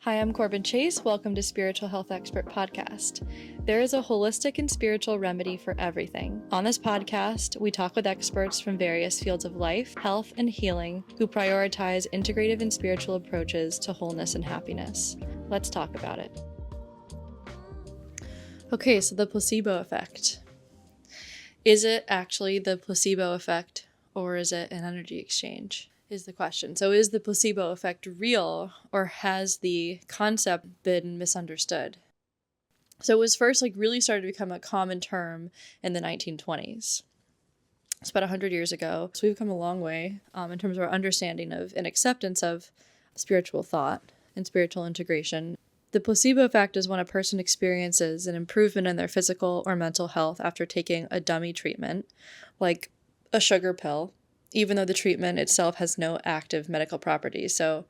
Hi, I'm Corbin Chase. Welcome to Spiritual Health Expert Podcast. There is a holistic and spiritual remedy for everything. On this podcast, we talk with experts from various fields of life, health, and healing who prioritize integrative and spiritual approaches to wholeness and happiness. Let's talk about it. Okay, so the placebo effect. Is it actually the placebo effect, or is it an energy exchange? Is the question. So is the placebo effect real, or has the concept been misunderstood? So it was first really started to become a common term in the 1920s. It's about 100 years ago. So we've come a long way in terms of our understanding of and acceptance of spiritual thought and spiritual integration. The placebo effect is when a person experiences an improvement in their physical or mental health after taking a dummy treatment, like a sugar pill, even though the treatment itself has no active medical properties. So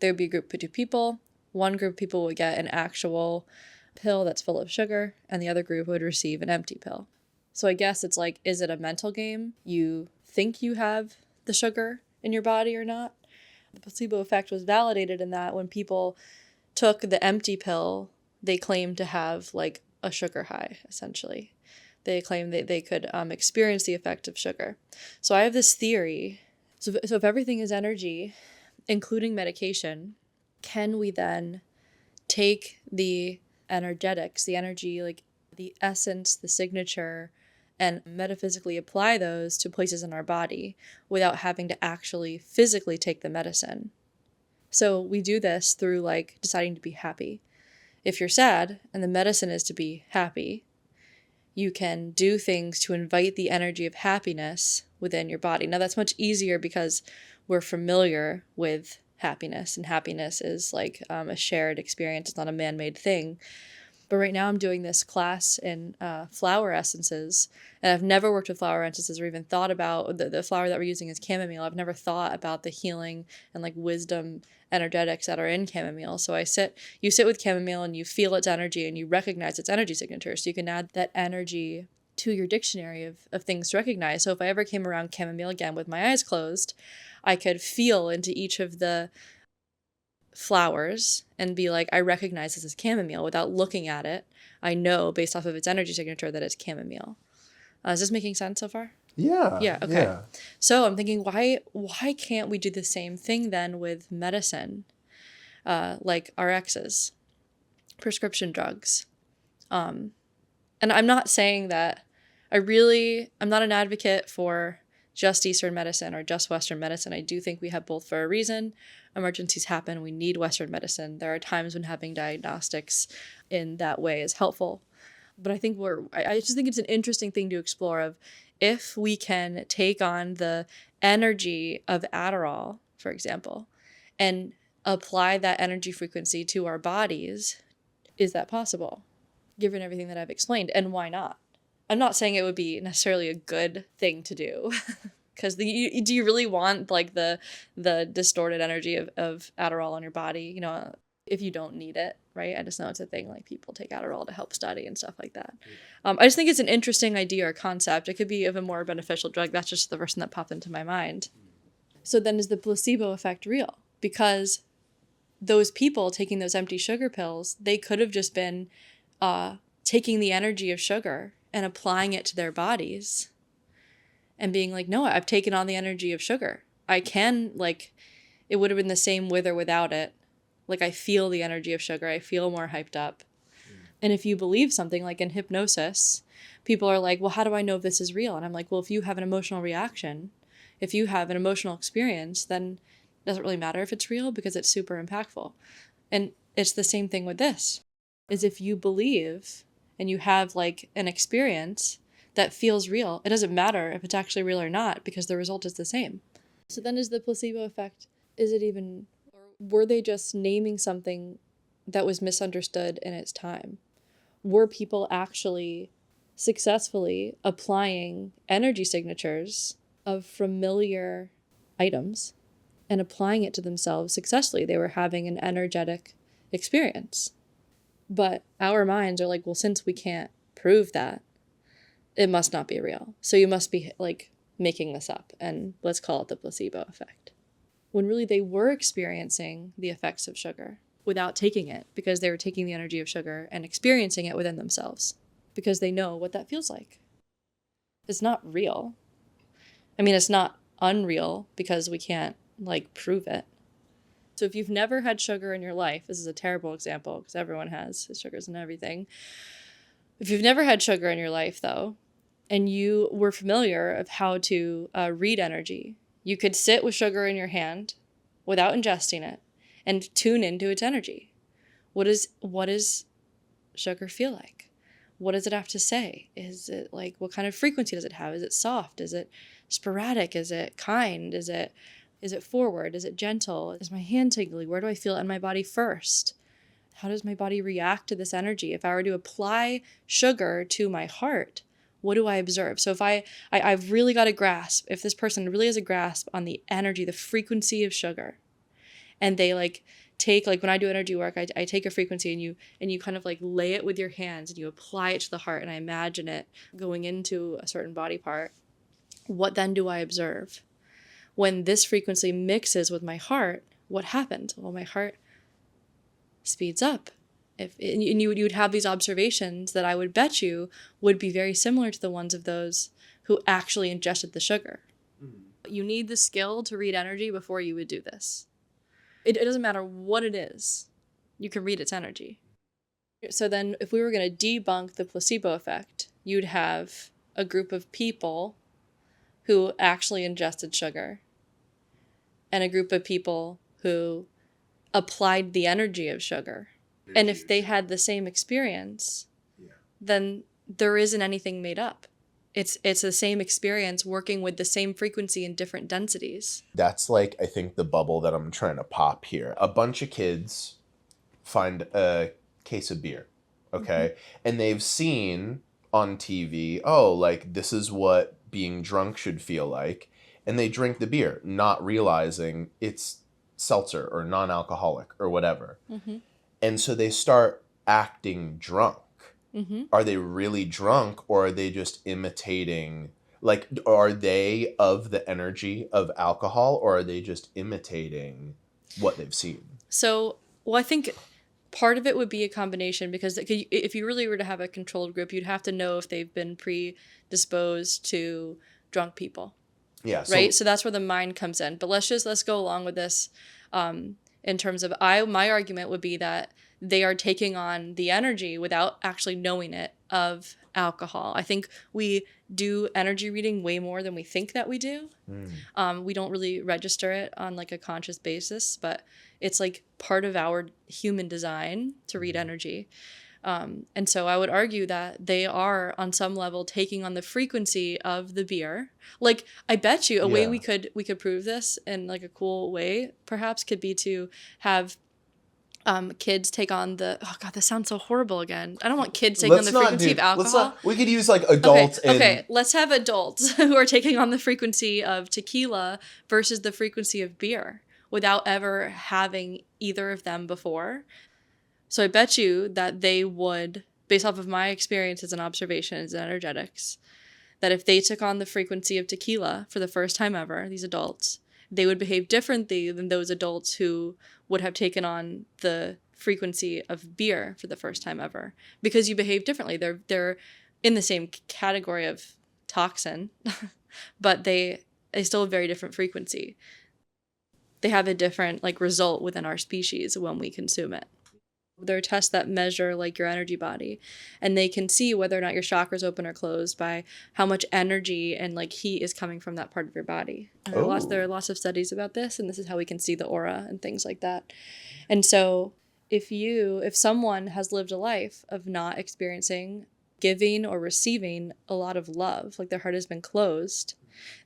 there would be a group of two people. One group of people would get an actual pill that's full of sugar, and the other group would receive an empty pill. So I guess it's like, is it a mental game? You think you have the sugar in your body or not? The placebo effect was validated in that when people took the empty pill, they claimed to have like a sugar high, essentially. They claimed that they could experience the effect of sugar. So I have this theory. So if everything is energy, including medication, can we then take the energetics, the energy, like the essence, the signature, and metaphysically apply those to places in our body without having to actually physically take the medicine? So we do this through deciding to be happy. If you're sad and the medicine is to be happy, you can do things to invite the energy of happiness within your body. Now that's much easier because we're familiar with happiness, and happiness is a shared experience. It's not a man-made thing. But right now I'm doing this class in flower essences, and I've never worked with flower essences or even thought about the flower that we're using is chamomile. I've never thought about the healing and wisdom energetics that are in chamomile. So you sit with chamomile and you feel its energy and you recognize its energy signature. So you can add that energy to your dictionary of things to recognize. So if I ever came around chamomile again with my eyes closed, I could feel into each of the flowers and be like, I recognize this as chamomile without looking at it. I know based off of its energy signature that it's chamomile. Is this making sense so far? Yeah. Yeah. Okay. Yeah. So I'm thinking, why can't we do the same thing then with medicine, like RXs, prescription drugs? And I'm not saying that I'm not an advocate for just Eastern medicine or just Western medicine. I do think we have both for a reason. Emergencies happen. We need Western medicine. There are times when having diagnostics in that way is helpful. But I just think it's an interesting thing to explore of if we can take on the energy of Adderall, for example, and apply that energy frequency to our bodies, is that possible, given everything that I've explained? And why not? I'm not saying it would be necessarily a good thing to do, because do you really want the distorted energy of Adderall on your body? If you don't need it, right? I just know it's a thing. People take Adderall to help study and stuff like that. I just think it's an interesting idea or concept. It could be of a more beneficial drug. That's just the first thing that popped into my mind. So then, is the placebo effect real? Because those people taking those empty sugar pills, they could have just been taking the energy of sugar and applying it to their bodies and being like, no, I've taken on the energy of sugar. I can, it would have been the same with or without it. I feel the energy of sugar. I feel more hyped up. And if you believe something like in hypnosis, people are like, well, how do I know if this is real? And I'm like, well, if you have an emotional reaction, if you have an emotional experience, then it doesn't really matter if it's real because it's super impactful. And it's the same thing with this, is if you believe and you have an experience that feels real, it doesn't matter if it's actually real or not because the result is the same. So then is the placebo effect, or were they just naming something that was misunderstood in its time? Were people actually successfully applying energy signatures of familiar items and applying it to themselves successfully? They were having an energetic experience. But our minds are like, well, since we can't prove that, it must not be real. So you must be making this up, and let's call it the placebo effect. When really they were experiencing the effects of sugar. without taking it, because they were taking the energy of sugar and experiencing it within themselves, because they know what that feels like. It's not real. I mean, it's not unreal because we can't like prove it. So if you've never had sugar in your life, this is a terrible example because everyone has sugars and everything. If you've never had sugar in your life though, and you were familiar of how to read energy, you could sit with sugar in your hand without ingesting it and tune into its energy. What does sugar feel like? What does it have to say? Is it like, what kind of frequency does it have? Is it soft? Is it sporadic? Is it kind? Is it forward? Is it gentle? Is my hand tingly? Where do I feel it in my body first? How does my body react to this energy? If I were to apply sugar to my heart, what do I observe? So if I've really got a grasp, if this person really has a grasp on the energy, the frequency of sugar, and they like take, like when I do energy work, I take a frequency and you kind of like lay it with your hands and you apply it to the heart, and I imagine it going into a certain body part. What then do I observe? When this frequency mixes with my heart, what happens? Well, my heart speeds up. And you would have these observations that I would bet you would be very similar to the ones of those who actually ingested the sugar. Mm-hmm. You need the skill to read energy before you would do this. It doesn't matter what it is. You can read its energy. So then if we were going to debunk the placebo effect, you'd have a group of people who actually ingested sugar and a group of people who applied the energy of sugar. And if they had the same experience, then there isn't anything made up. It's the same experience working with the same frequency in different densities. That's like, I think, the bubble that I'm trying to pop here. A bunch of kids find a case of beer, okay? Mm-hmm. And they've seen on TV, oh, like, this is what being drunk should feel like. And they drink the beer, not realizing it's seltzer or non-alcoholic or whatever. Mm-hmm. And so they start acting drunk. Mm-hmm. Are they really drunk, or are they just imitating? Like, are they of the energy of alcohol, or are they just imitating what they've seen? So, well, I think part of it would be a combination, because if you really were to have a controlled group, you'd have to know if they've been predisposed to drunk people. Yeah. Right. So that's where the mind comes in. But let's go along with this. In terms of my argument would be that they are taking on the energy without actually knowing it of alcohol. I think we do energy reading way more than we think that we do. We don't really register it on like a conscious basis, but it's like part of our human design to read energy. And so I would argue that they are on some level taking on the frequency of the beer. Like, I bet you a way we could prove this in like a cool way perhaps could be to have kids take on the, oh God, this sounds so horrible again. I don't want kids taking on the frequency of alcohol. We could use like adults. Okay, let's have adults who are taking on the frequency of tequila versus the frequency of beer without ever having either of them before. So I bet you that they would, based off of my experiences and observations and energetics, that if they took on the frequency of tequila for the first time ever, these adults, they would behave differently than those adults who would have taken on the frequency of beer for the first time ever. Because you behave differently. They're in the same category of toxin, but they still have very different frequency. They have a different like result within our species when we consume it. There are tests that measure like your energy body, and they can see whether or not your chakras open or closed by how much energy and like heat is coming from that part of your body. There are lots of studies about this, and this is how we can see the aura and things like that. And so if someone has lived a life of not experiencing giving or receiving a lot of love, like their heart has been closed,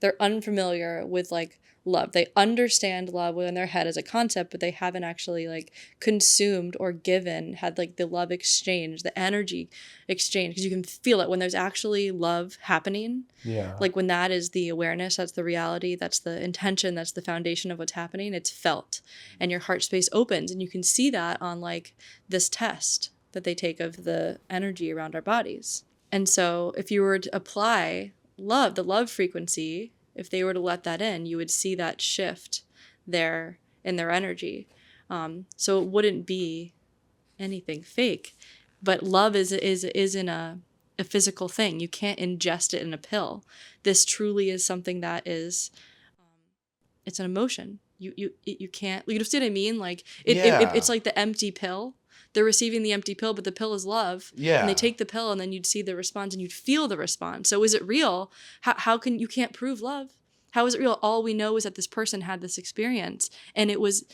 they're unfamiliar with like love. They understand love within their head as a concept, but they haven't actually like consumed or had like the love exchange, the energy exchange, because you can feel it when there's actually love happening. Yeah. Like when that is the awareness, that's the reality, that's the intention, that's the foundation of what's happening. It's felt, and your heart space opens, and you can see that on like this test that they take of the energy around our bodies. And so if you were to apply love, the love frequency, if they were to let that in, you would see that shift there in their energy. So it wouldn't be anything fake. But love is in a physical thing. You can't ingest it in a pill. This truly is something that is, it's an emotion. You can't, you see what I mean? Like it's like the empty pill. They're receiving the empty pill, but the pill is love. Yeah. And they take the pill, and then you'd see the response, and you'd feel the response. So is it real? How can you can't prove love? How is it real? All we know is that this person had this experience, and it was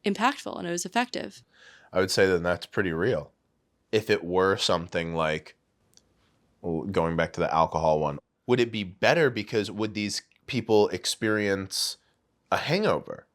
impactful, and it was effective. I would say that that's pretty real. If it were something like, going back to the alcohol one, would it be better because would these people experience a hangover?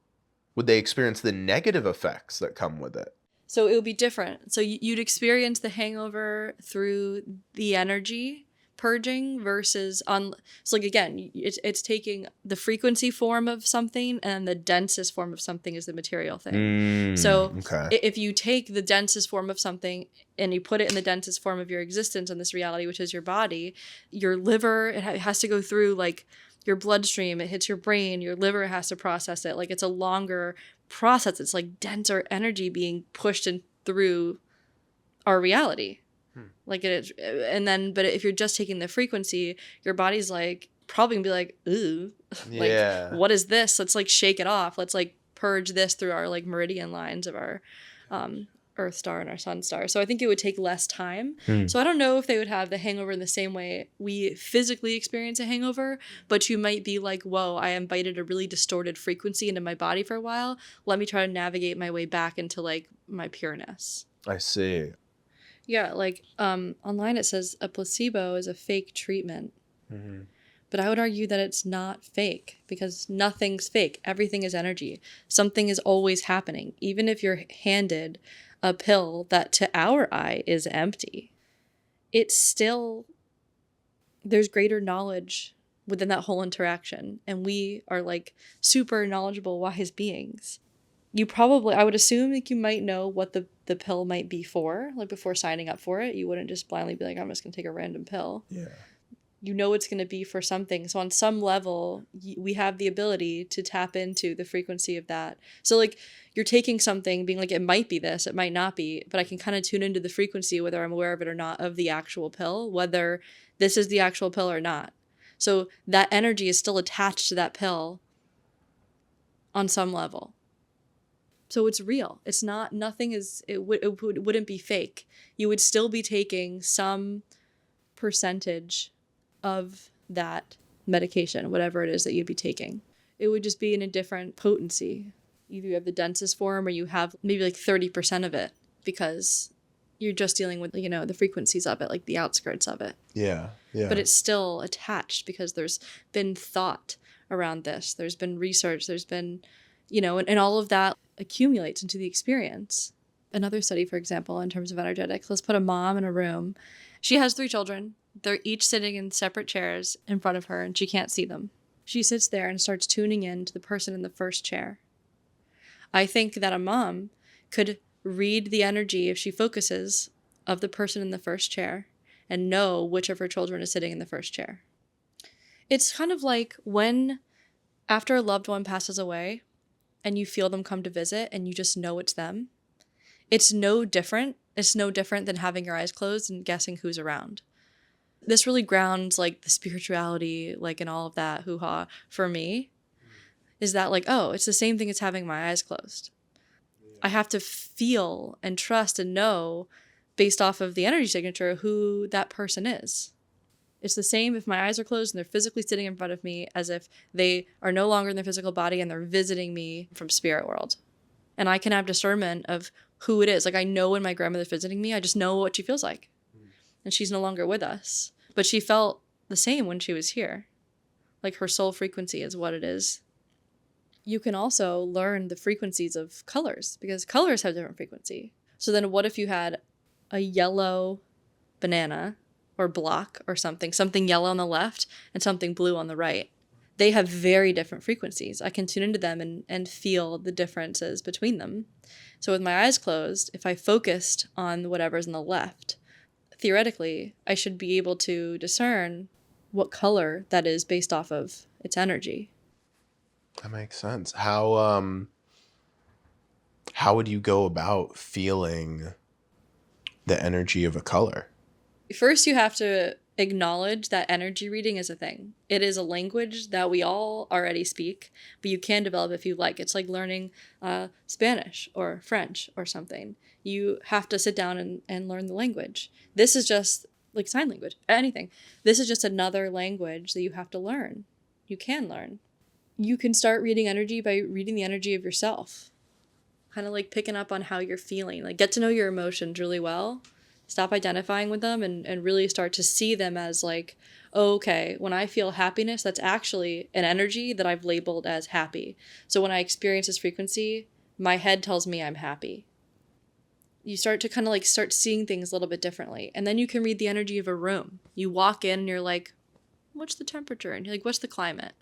Would they experience the negative effects that come with it? So it would be different. So you'd experience the hangover through the energy purging versus on. So like again, it's taking the frequency form of something, and the densest form of something is the material thing. So Okay. if you take the densest form of something and you put it in the densest form of your existence in this reality, which is your body, your liver, it has to go through like your bloodstream, it hits your brain, your liver has to process it. Like it's a longer process. It's like denser energy being pushed in through our reality. Like it, and then, but if you're just taking the frequency, your body's like probably gonna be like, ooh, like what is this? Let's like shake it off. Let's like purge this through our like meridian lines of our Earth star and our sun star. So I think it would take less time. So I don't know if they would have the hangover in the same way we physically experience a hangover, but you might be like, whoa, I invited a really distorted frequency into my body for a while. Let me try to navigate my way back into like my pureness. I see. Yeah, like online it says a placebo is a fake treatment. But I would argue that it's not fake because nothing's fake. Everything is energy. Something is always happening. Even if you're handed a pill that to our eye is empty, it's still, there's greater knowledge within that whole interaction. And we are like super knowledgeable, wise beings. You probably, I would assume like you might know what the pill might be for, like before signing up for it. You wouldn't just blindly be like, I'm just going to take a random pill. Yeah. You know it's going to be for something. So on some level, we have the ability to tap into the frequency of that. So like you're taking something being like, it might be this, it might not be, but I can kind of tune into the frequency, whether I'm aware of it or not, of the actual pill, whether this is the actual pill or not. So that energy is still attached to that pill on some level. So it's real. It's not, nothing is, it wouldn't be fake. You would still be taking some percentage of that medication, whatever it is that you'd be taking. It would just be in a different potency. Either you have the densest form or you have maybe like 30% of it because you're just dealing with, you know, the frequencies of it, like the outskirts of it. Yeah. Yeah. But it's still attached because there's been thought around this. There's been research. There's been, you know, and all of that accumulates into the experience. Another study, for example, in terms of energetics, let's put a mom in a room. She has 3 children. They're each sitting in separate chairs in front of her, and she can't see them. She sits there and starts tuning in to the person in the first chair. I think that a mom could read the energy, if she focuses, of the person in the first chair and know which of her children is sitting in the first chair. It's kind of like when, after a loved one passes away, and you feel them come to visit, and you just know it's them. It's no different. It's no different than having your eyes closed and guessing who's around. This really grounds like the spirituality, like and all of that hoo-ha for me, is that like, oh, it's the same thing as having my eyes closed. I have to feel and trust and know based off of the energy signature who that person is. It's the same if my eyes are closed and they're physically sitting in front of me as if they are no longer in their physical body and they're visiting me from spirit world. And I can have discernment of who it is. Like I know when my grandmother's visiting me, I just know what she feels like. And she's no longer with us. But she felt the same when she was here. Like her soul frequency is what it is. You can also learn the frequencies of colors because colors have different frequency. So then what if you had a yellow banana or block or something yellow on the left and something blue on the right? They have very different frequencies. I can tune into them and feel the differences between them. So with my eyes closed, if I focused on whatever's on the left, theoretically, I should be able to discern what color that is based off of its energy. That makes sense. How how would you go about feeling the energy of a color? First, you have to acknowledge that energy reading is a thing. It is a language that we all already speak, but you can develop if you like. It's like learning Spanish or French or something. You have to sit down and learn the language. This is just like sign language, anything. This is just another language that you have to learn. You can learn. You can start reading energy by reading the energy of yourself. Kind of like picking up on how you're feeling. Like get to know your emotions really well. Stop identifying with them and really start to see them as like, oh, okay, when I feel happiness, that's actually an energy that I've labeled as happy. So when I experience this frequency, my head tells me I'm happy. You start to kind of like start seeing things a little bit differently. And then you can read the energy of a room. You walk in and you're like, what's the temperature? And you're like, what's the climate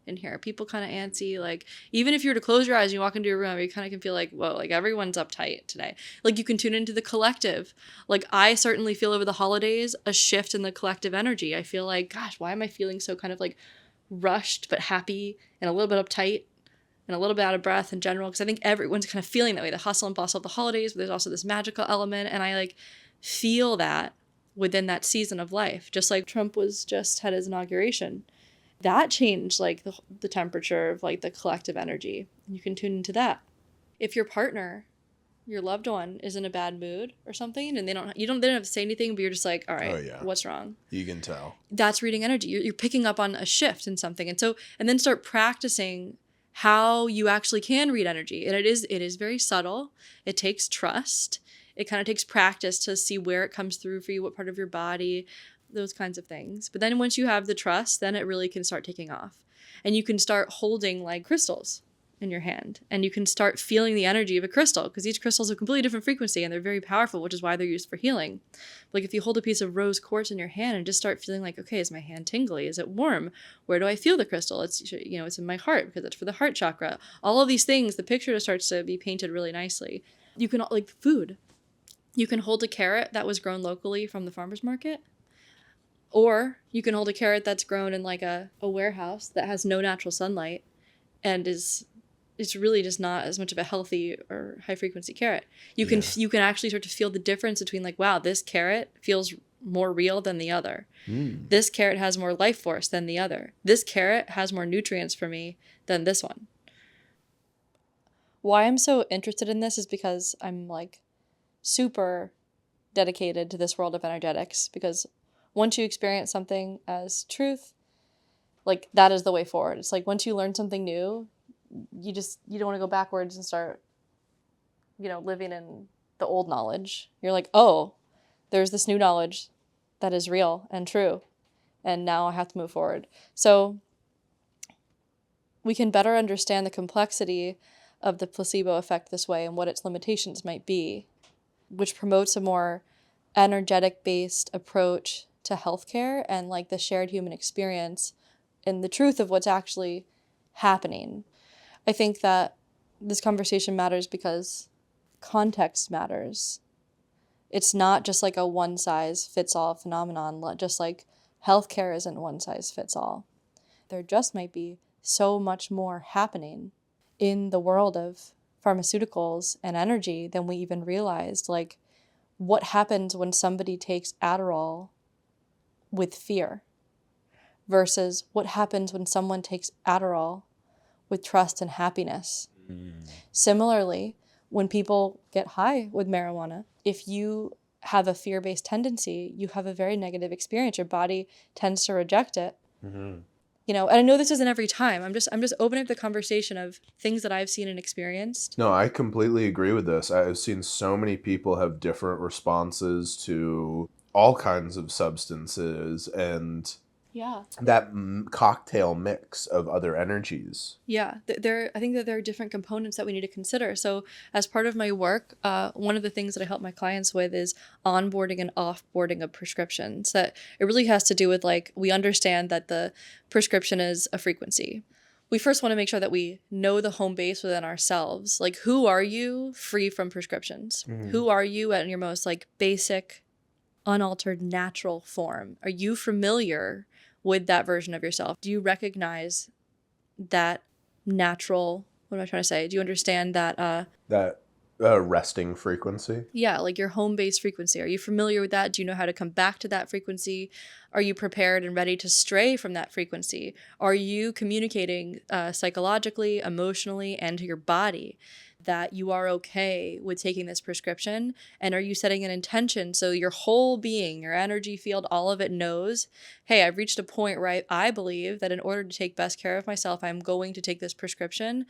in here? People kind of antsy. Like, even if you were to close your eyes and you walk into your room, you kind of can feel like, whoa, like everyone's uptight today. Like you can tune into the collective. Like I certainly feel over the holidays a shift in the collective energy. I feel like, gosh, why am I feeling so kind of like rushed but happy and a little bit uptight and a little bit out of breath in general? Because I think everyone's kind of feeling that way, the hustle and bustle of the holidays, but there's also this magical element. And I like feel that within that season of life, just like Trump was just had his inauguration. That changed like the temperature of like the collective energy. You can tune into that. If your partner, your loved one, is in a bad mood or something, and they don't have to say anything, but you're just like, all right, Oh, yeah. What's wrong? You can tell. That's reading energy. You're picking up on a shift in something, and then start practicing how you actually can read energy. And it is very subtle. It takes trust. It kind of takes practice to see where it comes through for you, what part of your body, those kinds of things. But then once you have the trust, then it really can start taking off. And you can start holding like crystals in your hand. And you can start feeling the energy of a crystal, because each crystal is a completely different frequency and they're very powerful, which is why they're used for healing. Like if you hold a piece of rose quartz in your hand and just start feeling like, okay, is my hand tingly? Is it warm? Where do I feel the crystal? It's in my heart because it's for the heart chakra. All of these things, the picture just starts to be painted really nicely. You can, like food. You can hold a carrot that was grown locally from the farmer's market. Or you can hold a carrot that's grown in like a warehouse that has no natural sunlight and it's really just not as much of a healthy or high frequency carrot. You can actually start to feel the difference between like, wow, this carrot feels more real than the other. This carrot has more life force than the other. This carrot has more nutrients for me than this one. Why I'm so interested in this is because I'm like super dedicated to this world of energetics, because once you experience something as truth, like that is the way forward. It's like once you learn something new, you don't want to go backwards and start, living in the old knowledge. You're like, oh, there's this new knowledge that is real and true. And now I have to move forward. So we can better understand the complexity of the placebo effect this way and what its limitations might be, which promotes a more energetic-based approach to healthcare and like the shared human experience and the truth of what's actually happening. I think that this conversation matters because context matters. It's not just like a one-size-fits-all phenomenon, just like healthcare isn't one-size-fits-all. There just might be so much more happening in the world of pharmaceuticals and energy than we even realized. Like, what happens when somebody takes Adderall with fear versus what happens when someone takes Adderall with trust and happiness. Similarly, when people get high with marijuana, if you have a fear-based tendency, you have a very negative experience. Your body tends to reject it. And I know this isn't every time. I'm just opening up the conversation of things that I've seen and experienced. No, I completely agree with this. I've seen so many people have different responses to all kinds of substances and that cocktail mix of other energies. Yeah, I think that there are different components that we need to consider. So as part of my work, one of the things that I help my clients with is onboarding and offboarding of prescriptions. That it really has to do with like, we understand that the prescription is a frequency. We first want to make sure that we know the home base within ourselves. Like, who are you free from prescriptions? Who are you at your most like basic, unaltered, natural form? Are you familiar with that version of yourself? Do you recognize that natural, what am I trying to say? Do you understand that that Resting frequency. Yeah, like your home-based frequency. Are you familiar with that? Do you know how to come back to that frequency? Are you prepared and ready to stray from that frequency? Are you communicating psychologically, emotionally, and to your body that you are okay with taking this prescription? And are you setting an intention so your whole being, your energy field, all of it knows, hey, I've reached a point where I believe that in order to take best care of myself, I'm going to take this prescription.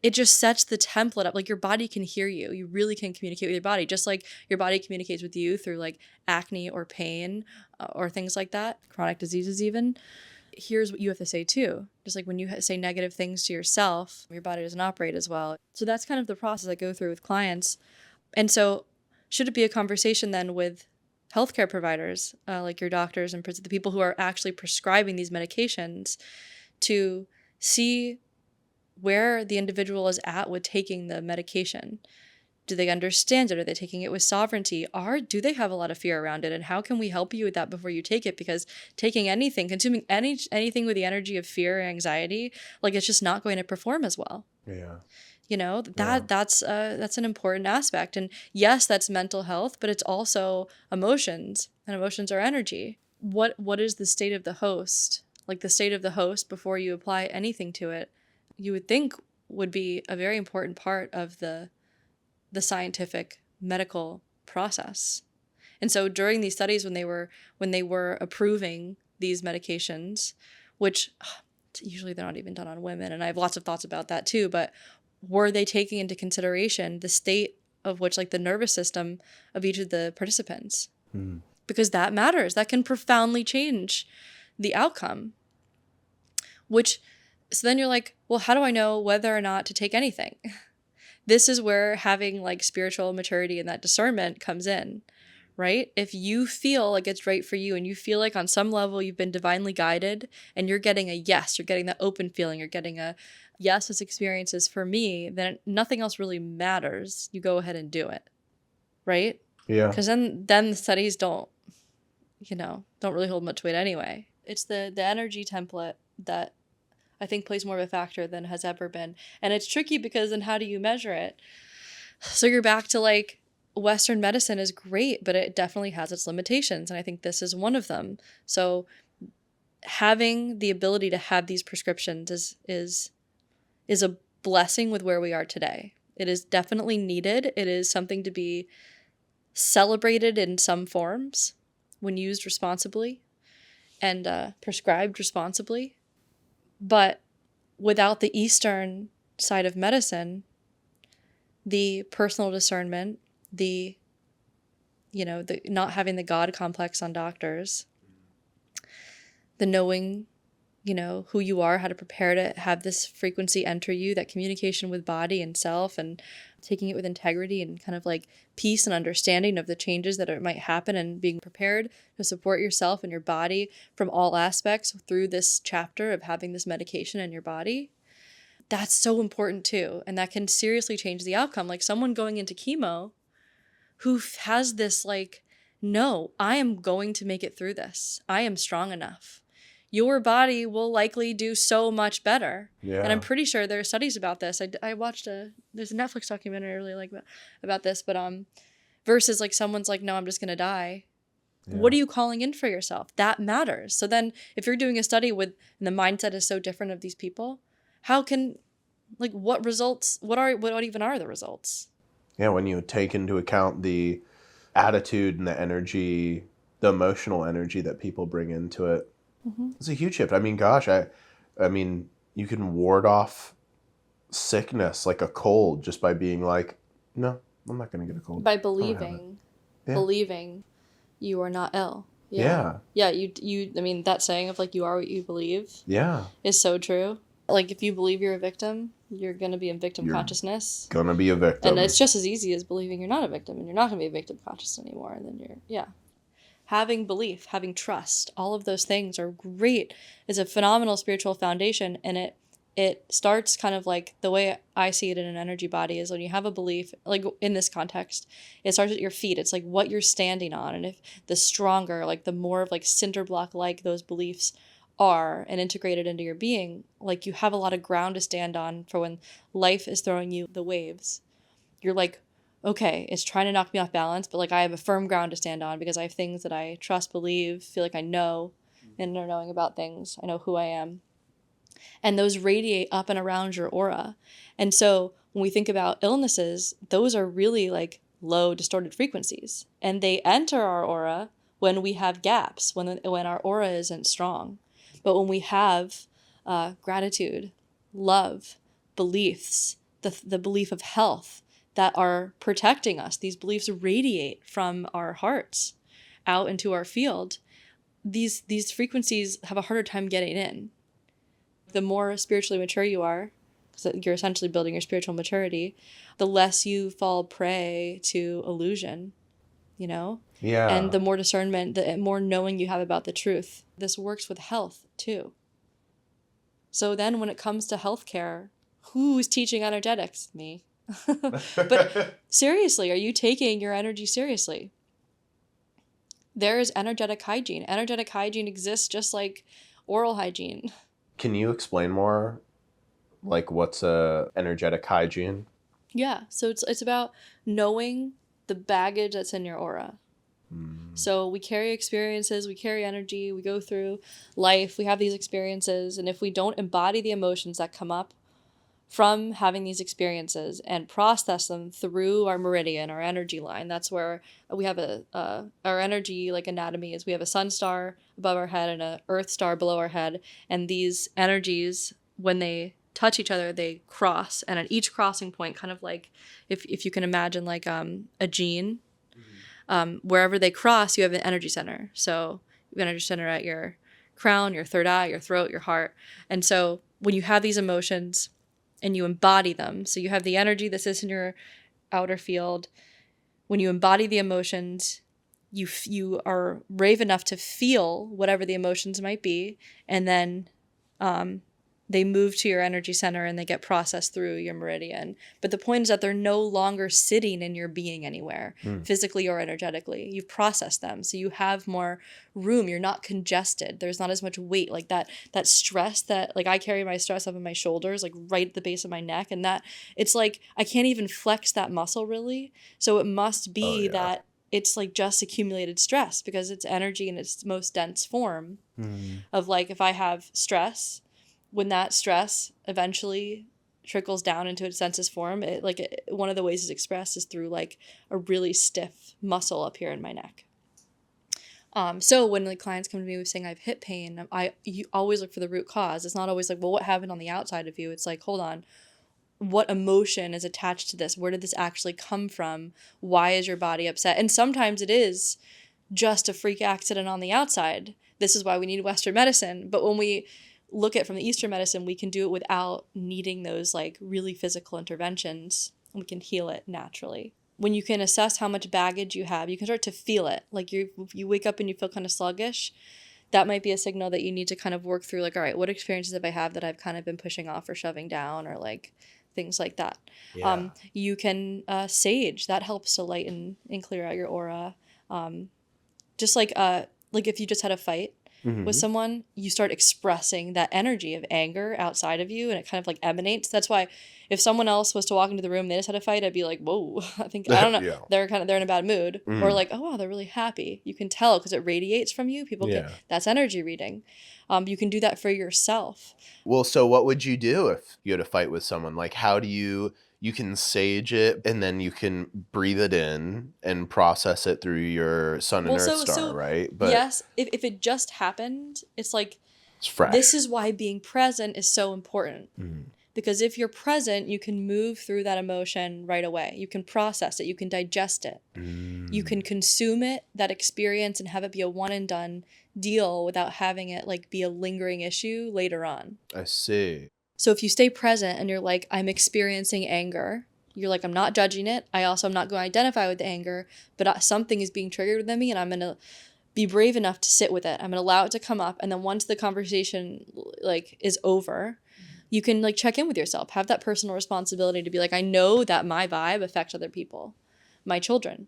It just sets the template up. Like your body can hear you. You really can communicate with your body, just like your body communicates with you through like acne or pain or things like that, chronic diseases even. Here's what you have to say too. Just like when you say negative things to yourself, your body doesn't operate as well. So that's kind of the process I go through with clients. And so should it be a conversation then with healthcare providers, like your doctors and the people who are actually prescribing these medications, to see where the individual is at with taking the medication? Do they understand it? Are they taking it with sovereignty? Or do they have a lot of fear around it? And how can we help you with that before you take it? Because taking anything, consuming anything with the energy of fear or anxiety, like it's just not going to perform as well. Yeah. You know, that's an important aspect. And yes, that's mental health, but it's also emotions, and emotions are energy. What is the state of the host? Like the state of the host before you apply anything to it, you would think would be a very important part of the scientific medical process. And so during these studies, when they were approving these medications, which usually they're not even done on women, and I have lots of thoughts about that too, but were they taking into consideration the state of which, like the nervous system of each of the participants? Because that matters. That can profoundly change the outcome. So then you're like, well, how do I know whether or not to take anything? This is where having like spiritual maturity and that discernment comes in, right? If you feel like it's right for you and you feel like on some level you've been divinely guided and you're getting a yes, you're getting that open feeling, you're getting a yes, this experience is for me, then nothing else really matters. You go ahead and do it, right? Yeah. Because then the studies don't really hold much weight anyway. It's the energy template that I think plays more of a factor than has ever been. And it's tricky because then how do you measure it? So you're back to like Western medicine is great, but it definitely has its limitations. And I think this is one of them. So having the ability to have these prescriptions is a blessing with where we are today. It is definitely needed. It is something to be celebrated in some forms when used responsibly and prescribed responsibly. But without the Eastern side of medicine, the personal discernment, the not having the God complex on doctors, the knowing, who you are, how to prepare to have this frequency enter you, that communication with body and self, and taking it with integrity and kind of like peace and understanding of the changes that might happen, and being prepared to support yourself and your body from all aspects through this chapter of having this medication in your body. That's so important too. And that can seriously change the outcome. Like someone going into chemo who has this like, no, I am going to make it through this. I am strong enough. Your body will likely do so much better. Yeah. And I'm pretty sure there are studies about this. I watched there's a Netflix documentary I really like about this, but versus like someone's like, no, I'm just going to die. Yeah. What are you calling in for yourself? That matters. So then if you're doing a study and the mindset is so different of these people, how can, like, what results, what even are the results? Yeah, when you take into account the attitude and the energy, the emotional energy that people bring into it, it's a huge shift. I mean, gosh, I mean, you can ward off sickness like a cold just by being like, no, I'm not going to get a cold. By believing you are not ill. Yeah. You I mean, that saying of like, you are what you believe. Yeah. Is so true. Like if you believe you're a victim, you're going to be in victim consciousness. Going to be a victim. And it's just as easy as believing you're not a victim and you're not going to be a victim conscious anymore. And then having belief, having trust, all of those things are great. It's a phenomenal spiritual foundation. And it starts kind of like the way I see it in an energy body is when you have a belief, like in this context, it starts at your feet. It's like what you're standing on. And if the stronger, like the more of like cinder block like those beliefs are and integrated into your being, like you have a lot of ground to stand on for when life is throwing you the waves. You're like okay, it's trying to knock me off balance, but like I have a firm ground to stand on because I have things that I trust, believe, feel like I know, and are knowing about things. I know who I am. And those radiate up and around your aura. And so when we think about illnesses, those are really like low distorted frequencies. And they enter our aura when we have gaps, when our aura isn't strong. But when we have gratitude, love, beliefs, the belief of health that are protecting us, these beliefs radiate from our hearts out into our field. These frequencies have a harder time getting in. The more spiritually mature you are, because you're essentially building your spiritual maturity, the less you fall prey to illusion, you know? Yeah. And the more discernment, the more knowing you have about the truth. This works with health too. So then when it comes to healthcare, who's teaching energetics? Me. But seriously, are you taking your energy seriously? There is energetic hygiene. Energetic hygiene exists just like oral hygiene. Can you explain more? Like, what's a energetic hygiene? Yeah, so it's about knowing the baggage that's in your aura. So we carry experiences, we carry energy, we go through life, we have these experiences, and if we don't embody the emotions that come up from having these experiences and process them through our meridian, our energy line, that's where we have our energy like anatomy is we have a sun star above our head and a earth star below our head, and these energies, when they touch each other, they cross, and at each crossing point, kind of like if you can imagine like a gene, wherever they cross, you have an energy center. So you have an energy center at your crown, your third eye, your throat, your heart. And so when you have these emotions and you embody them, so you have the energy that sits in your outer field. When you embody the emotions, you are brave enough to feel whatever the emotions might be, and then they move to your energy center and they get processed through your meridian. But the point is that they're no longer sitting in your being anywhere, physically or energetically. You've processed them, so you have more room. You're not congested. There's not as much weight, like that stress that, like I carry my stress up in my shoulders, like right at the base of my neck, and that it's like I can't even flex that muscle really. So it must be that it's like just accumulated stress because it's energy in its most dense form. Of like if I have stress, when that stress eventually trickles down into its densest form, one of the ways it's expressed is through like a really stiff muscle up here in my neck. So when like clients come to me with saying I have hip pain, you always look for the root cause. It's not always like, well, what happened on the outside of you? It's like, hold on, what emotion is attached to this? Where did this actually come from? Why is your body upset? And sometimes it is just a freak accident on the outside. This is why we need Western medicine. But when we look at from the Eastern medicine, we can do it without needing those like really physical interventions. We can heal it naturally. When you can assess how much baggage you have, you can start to feel it. Like you wake up and you feel kind of sluggish. That might be a signal that you need to kind of work through like, all right, what experiences have I had that I've kind of been pushing off or shoving down or like things like that. Yeah. You can sage. That helps to lighten and clear out your aura. Just like if you just had a fight, with someone, you start expressing that energy of anger outside of you and it kind of like emanates. That's why if someone else was to walk into the room, they just had a fight, I'd be like, whoa, I don't know. They're in a bad mood. Or like, oh wow, they're really happy. You can tell because it radiates from you. That's energy reading. You can do that for yourself. Well, so what would you do if you had a fight with someone? Like, how do you can sage it and then you can breathe it in and process it through your sun and earth star, right? But yes, if it just happened, it's like, it's fresh. This is why being present is so important. Because if you're present, you can move through that emotion right away. You can process it. You can digest it. You can consume it, that experience, and have it be a one and done deal without having it like be a lingering issue later on. I see. So if you stay present and you're like, I'm experiencing anger, you're like, I'm not judging it. I also am not going to identify with the anger, but something is being triggered within me and I'm going to be brave enough to sit with it. I'm going to allow it to come up. And then once the conversation like is over, you can like check in with yourself, have that personal responsibility to be like, I know that my vibe affects other people, my children,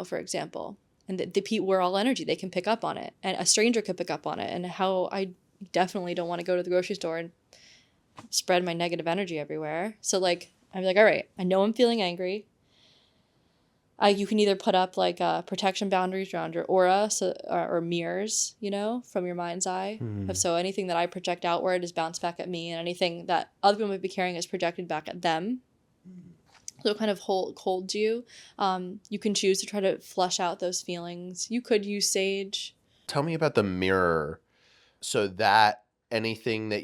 for example, and we're all energy. They can pick up on it and a stranger could pick up on it. And how I definitely don't want to go to the grocery store and spread my negative energy everywhere. So like, I'm like, all right, I know I'm feeling angry. You can either put up like protection boundaries around your aura, or mirrors, from your mind's eye. So anything that I project outward is bounced back at me, and anything that other people might be carrying is projected back at them. So it kind of holds you. You can choose to try to flush out those feelings. You could use sage. Tell me about the mirror. So that anything that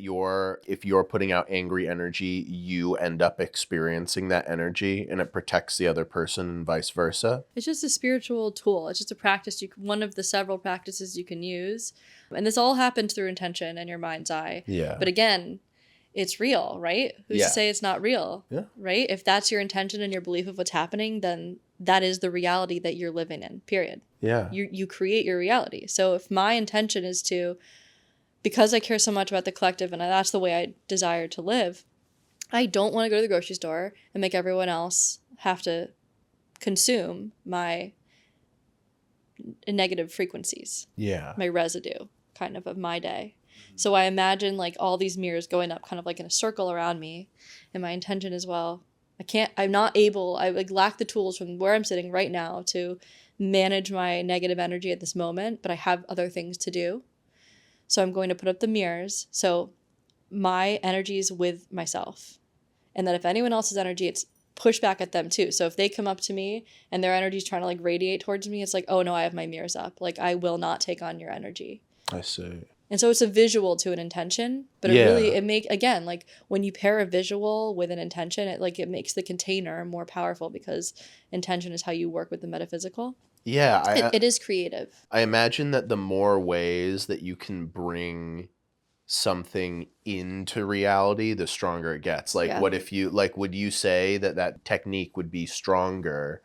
if you're putting out angry energy, you end up experiencing that energy, and it protects the other person and vice versa. It's just a spiritual tool. It's just a practice. One of the several practices you can use. And this all happens through intention and your mind's eye. Yeah. But again, it's real, right? Who's to say it's not real? Yeah. Right? If that's your intention and your belief of what's happening, then that is the reality that you're living in, period. Yeah. You create your reality. So if my intention is to, because I care so much about the collective and that's the way I desire to live, I don't want to go to the grocery store and make everyone else have to consume my negative frequencies. Yeah. My residue kind of my day. So I imagine like all these mirrors going up kind of like in a circle around me. And my intention is, well, I lack the tools from where I'm sitting right now to manage my negative energy at this moment, but I have other things to do. So I'm going to put up the mirrors. So my energy is with myself. And that if anyone else's energy, it's pushed back at them too. So if they come up to me and their energy is trying to like radiate towards me, it's like, oh no, I have my mirrors up. Like I will not take on your energy. I see. And so it's a visual to an intention, but again, like when you pair a visual with an intention, it makes the container more powerful because intention is how you work with the metaphysical. Yeah. It is creative. I imagine that the more ways that you can bring something into reality, the stronger it gets. Would you say that technique would be stronger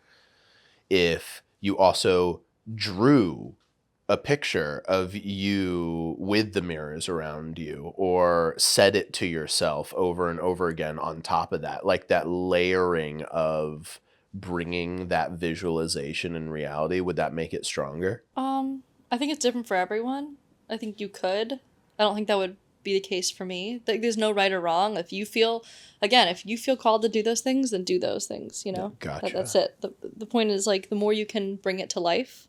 if you also drew a picture of you with the mirrors around you, or said it to yourself over and over again on top of that, like that layering of bringing that visualization in reality? Would that make it stronger? I think it's different for everyone. I think you could. I don't think that would be the case for me. There's no right or wrong. If you feel called to do those things, then do those things, Gotcha. That's it. The point is like the more you can bring it to life,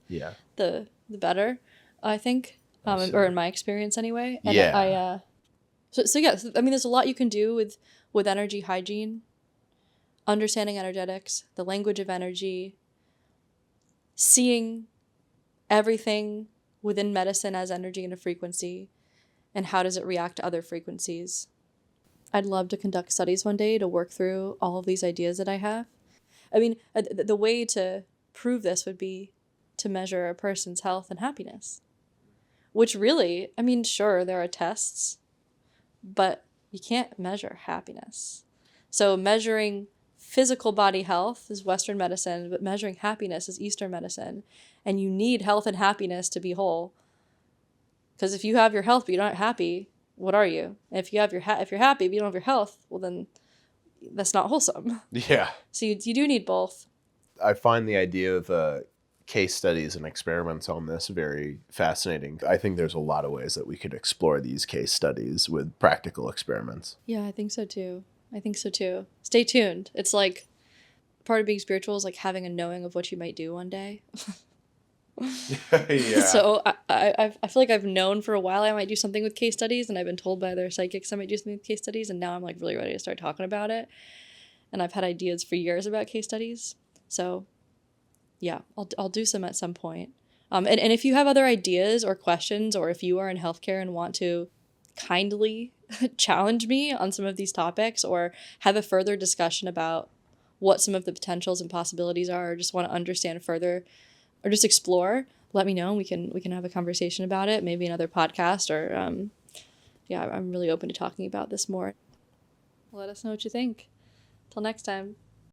the better, I think, or in my experience anyway. And there's a lot you can do with energy hygiene, understanding energetics, the language of energy, seeing everything within medicine as energy and a frequency, and how does it react to other frequencies. I'd love to conduct studies one day to work through all of these ideas that I have. I mean, the way to prove this would be to measure a person's health and happiness, which really, I mean, sure, there are tests, but you can't measure happiness. So measuring physical body health is Western medicine, but measuring happiness is Eastern medicine. And you need health and happiness to be whole. Because if you have your health but you're not happy, what are you? And if you're happy but you don't have your health, well then that's not wholesome. Yeah. So you do need both. I find the idea of case studies and experiments on this very fascinating. I think there's a lot of ways that we could explore these case studies with practical experiments. Yeah, I think so too. Stay tuned. It's like part of being spiritual is like having a knowing of what you might do one day. Yeah. So I feel like I've known for a while I might do something with case studies, and I've been told by other psychics I might do something with case studies, and now I'm like really ready to start talking about it. And I've had ideas for years about case studies. So yeah, I'll do some at some point. And if you have other ideas or questions, or if you are in healthcare and want to kindly challenge me on some of these topics, or have a further discussion about what some of the potentials and possibilities are, or just want to understand further, or just explore, let me know. We can have a conversation about it, maybe another podcast, or I'm really open to talking about this more. Let us know what you think. Till next time.